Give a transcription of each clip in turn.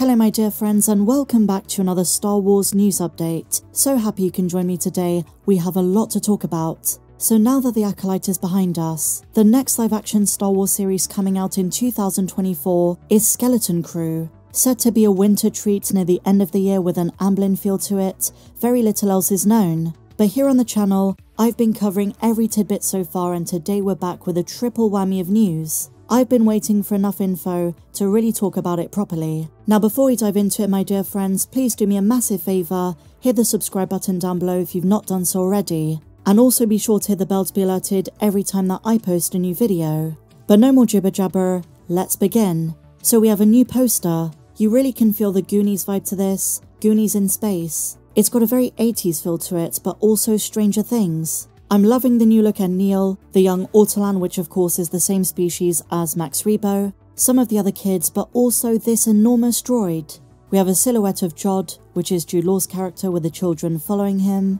Hello my dear friends and welcome back to another Star Wars news update. So happy you can join me today, we have a lot to talk about. So now that The Acolyte is behind us, the next live-action Star Wars series coming out in 2024 is Skeleton Crew. Said to be a winter treat near the end of the year with an Amblin feel to it, very little else is known. But here on the channel, I've been covering every tidbit so far and today we're back with a triple whammy of news. I've been waiting for enough info to really talk about it properly. Now before we dive into it my dear friends, please do me a massive favour, hit the subscribe button down below if you've not done so already. And also be sure to hit the bell to be alerted every time that I post a new video. But no more jibber jabber, let's begin. So we have a new poster. You really can feel the Goonies vibe to this, Goonies in space. It's got a very 80s feel to it, but also Stranger Things. I'm loving the new look at Neil, the young Ortolan, which of course is the same species as Max Rebo, some of the other kids, but also this enormous droid. We have a silhouette of Jod, which is Jude Law's character with the children following him.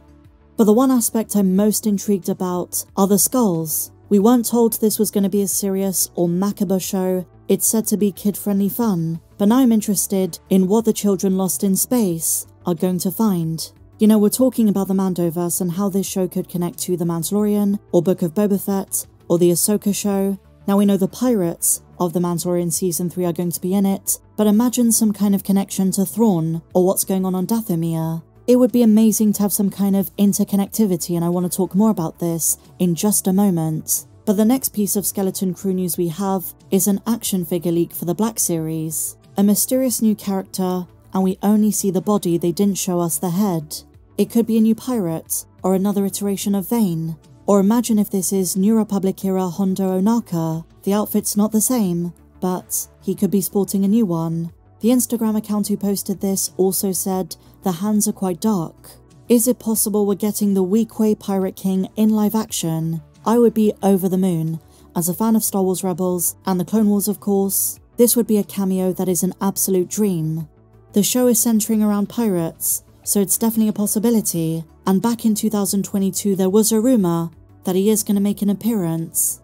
But the one aspect I'm most intrigued about are the skulls. We weren't told this was going to be a serious or macabre show, it's said to be kid-friendly fun, but now I'm interested in what the children lost in space are going to find. You know, we're talking about the Mandoverse and how this show could connect to The Mandalorian, or Book of Boba Fett, or the Ahsoka show. Now we know the pirates of The Mandalorian Season 3 are going to be in it, but imagine some kind of connection to Thrawn, or what's going on Dathomir. It would be amazing to have some kind of interconnectivity and I want to talk more about this in just a moment. But the next piece of Skeleton Crew news we have is an action figure leak for the Black Series. A mysterious new character, and we only see the body, they didn't show us the head. It could be a new pirate, or another iteration of Vane. Or imagine if this is New Republic era Hondo Ohnaka. The outfit's not the same, but he could be sporting a new one. The Instagram account who posted this also said the hands are quite dark. Is it possible we're getting the Weequay Pirate King in live action? I would be over the moon. As a fan of Star Wars Rebels, and the Clone Wars of course, this would be a cameo that is an absolute dream. The show is centering around pirates, so it's definitely a possibility, and back in 2022 there was a rumour that he is going to make an appearance.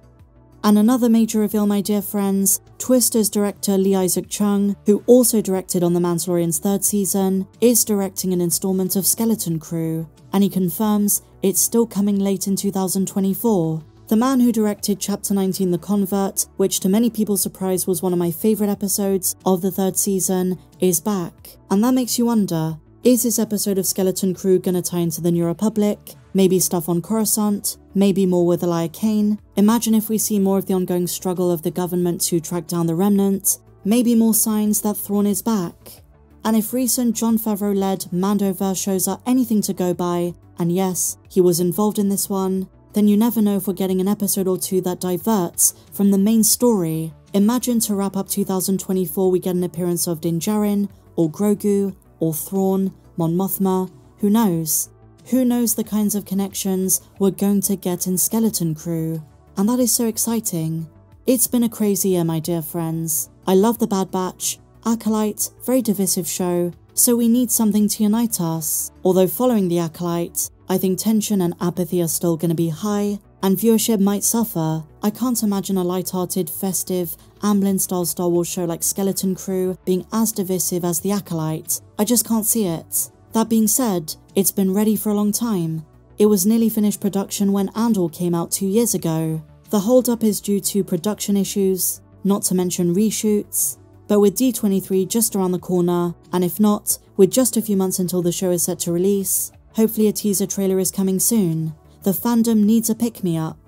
And another major reveal my dear friends, Twister's director Lee Isaac Chung, who also directed on The Mandalorian's 3rd season, is directing an installment of Skeleton Crew, and he confirms it's still coming late in 2024. The man who directed Chapter 19 The Convert, which to many people's surprise was one of my favourite episodes of the 3rd season, is back. And that makes you wonder, is this episode of Skeleton Crew gonna tie into the New Republic? Maybe stuff on Coruscant? Maybe more with Elia Kane? Imagine if we see more of the ongoing struggle of the government to track down the Remnant? Maybe more signs that Thrawn is back? And if recent Jon Favreau-led Mandoverse shows are anything to go by, and yes, he was involved in this one, then you never know if we're getting an episode or two that diverts from the main story. Imagine to wrap up 2024 we get an appearance of Din Djarin, or Grogu, or Thrawn, Mon Mothma, who knows? Who knows the kinds of connections we're going to get in Skeleton Crew? And that is so exciting. It's been a crazy year my dear friends. I love The Bad Batch, Acolyte, very divisive show, so we need something to unite us. Although following The Acolyte, I think tension and apathy are still going to be high, and viewership might suffer. I can't imagine a light-hearted, festive, Amblin-style Star Wars show like Skeleton Crew being as divisive as The Acolyte. I just can't see it. That being said, it's been ready for a long time. It was nearly finished production when Andor came out 2 years ago. The hold-up is due to production issues, not to mention reshoots. But with D23 just around the corner, and if not, with just a few months until the show is set to release, hopefully a teaser trailer is coming soon. The fandom needs a pick-me-up.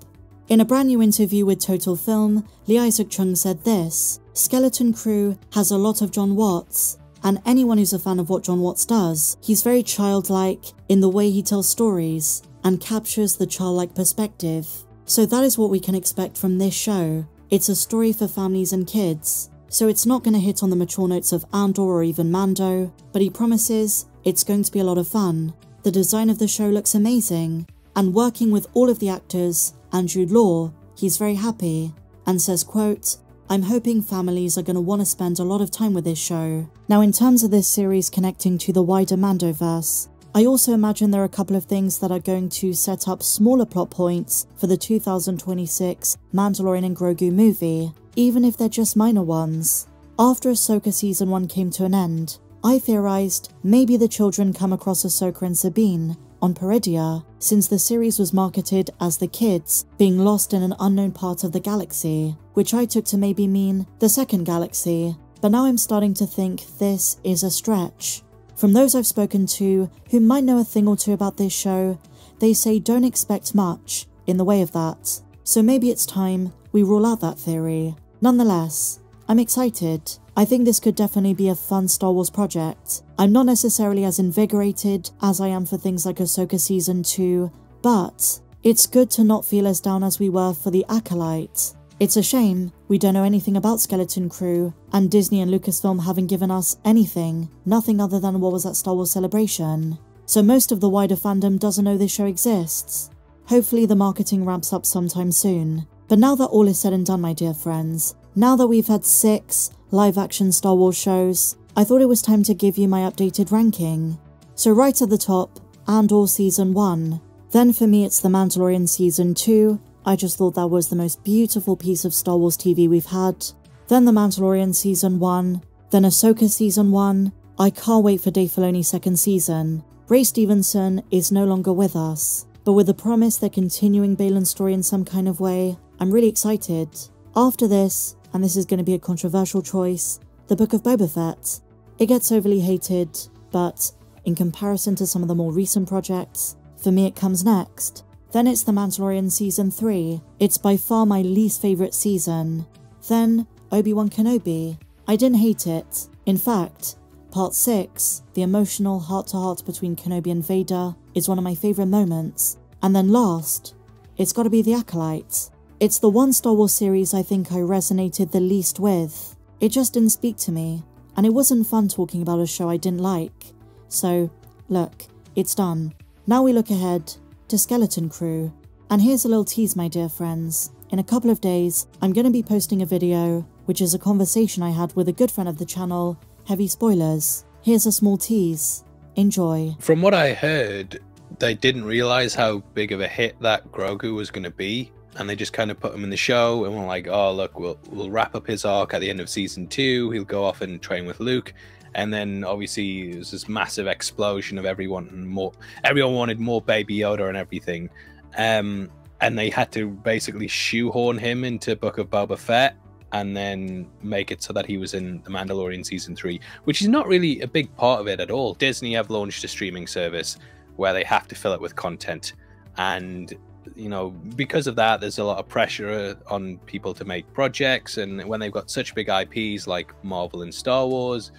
In a brand new interview with Total Film, Lee Isaac Chung said this: Skeleton Crew has a lot of Jon Watts, and anyone who's a fan of what Jon Watts does, he's very childlike in the way he tells stories and captures the childlike perspective. So that is what we can expect from this show. It's a story for families and kids, so it's not going to hit on the mature notes of Andor or even Mando, but he promises it's going to be a lot of fun. The design of the show looks amazing, and working with all of the actors and Jude Law, he's very happy, and says, quote, I'm hoping families are going to want to spend a lot of time with this show. Now in terms of this series connecting to the wider Mandoverse, I also imagine there are a couple of things that are going to set up smaller plot points for the 2026 Mandalorian and Grogu movie, even if they're just minor ones. After Ahsoka Season 1 came to an end, I theorized maybe the children come across Ahsoka and Sabine on Peridea, since the series was marketed as the kids being lost in an unknown part of the galaxy, which I took to maybe mean the second galaxy, but now I'm starting to think this is a stretch. From those I've spoken to who might know a thing or two about this show, they say don't expect much in the way of that, so maybe it's time we rule out that theory. Nonetheless, I'm excited. I think this could definitely be a fun Star Wars project. I'm not necessarily as invigorated as I am for things like Ahsoka Season 2, but it's good to not feel as down as we were for The Acolyte. It's a shame we don't know anything about Skeleton Crew, and Disney and Lucasfilm haven't given us anything, nothing other than what was at Star Wars Celebration. So most of the wider fandom doesn't know this show exists. Hopefully the marketing ramps up sometime soon. But now that all is said and done, my dear friends, now that we've had 6 live-action Star Wars shows, I thought it was time to give you my updated ranking. So right at the top, Andor Season 1. Then for me it's The Mandalorian Season 2, I just thought that was the most beautiful piece of Star Wars TV we've had. Then The Mandalorian Season 1, then Ahsoka Season 1, I can't wait for Dave Filoni's second season. Ray Stevenson is no longer with us, but with the promise they're continuing Baylan's story in some kind of way, I'm really excited. After this, and this is going to be a controversial choice, the Book of Boba Fett. It gets overly hated, but in comparison to some of the more recent projects, for me it comes next. Then it's The Mandalorian Season 3. It's by far my least favourite season. Then Obi-Wan Kenobi. I didn't hate it. In fact, Part 6, the emotional heart-to-heart between Kenobi and Vader, is one of my favourite moments. And then last, it's gotta be The Acolyte. It's the one Star Wars series I think I resonated the least with. It just didn't speak to me, and it wasn't fun talking about a show I didn't like. So, look, it's done. Now we look ahead to Skeleton Crew. And here's a little tease, my dear friends. In a couple of days, I'm going to be posting a video, which is a conversation I had with a good friend of the channel, Heavy Spoilers. Here's a small tease. Enjoy. From what I heard, they didn't realize how big of a hit that Grogu was going to be, and they just kind of put him in the show and were like, oh look, we'll wrap up his arc at the end of season 2, he'll go off and train with Luke. And then obviously it was this massive explosion of everyone wanted more Baby Yoda and everything, and they had to basically shoehorn him into Book of Boba Fett and then make it so that he was in The Mandalorian Season 3, which is not really a big part of it at all. Disney have launched a streaming service where they have to fill it with content, and you know, because of that, there's a lot of pressure on people to make projects, and when they've got such big IPs like Marvel and Star Wars,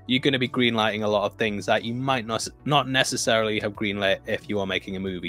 you're going to be greenlighting a lot of things that you might not necessarily have greenlit if you are making a movie.